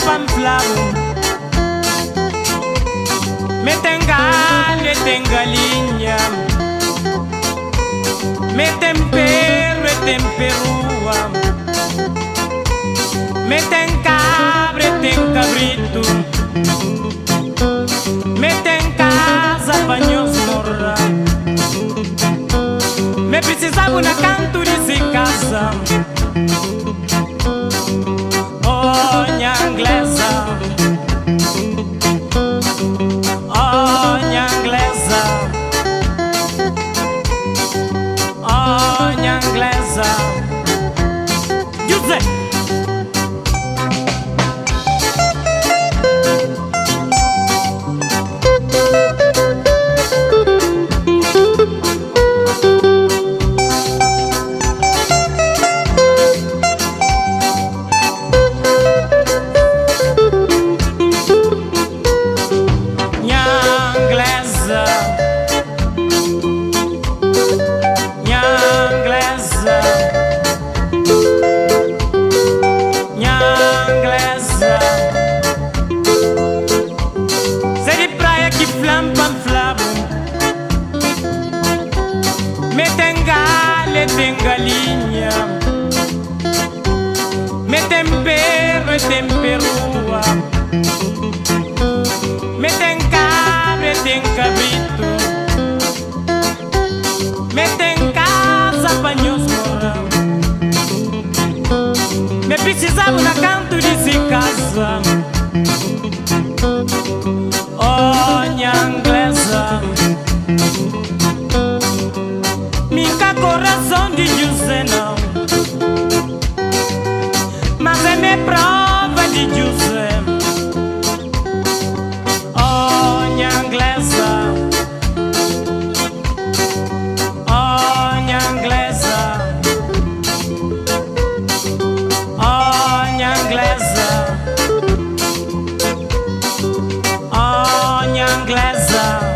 pam flavo. Me tenga linha. Me tempero e temperua. Me tem cabra e tem cabrito. Me tem casa pra nós morar. Me precisava na canto de se casa. Oh, nha inglesa. Oh, nha inglesa. Oh, nha inglesa. José. Tem galinha, me tempero e temperua. Me tem cabra e tem cabrito. Me tem casa pra nós morar. Me precisava na canto de se casa. Oh, nha inglesa. Minha coração de José não, mas é minha prova de José. Oh, nha inglesa. Oh, nha inglesa. Oh, nha inglesa. Oh, nha inglesa.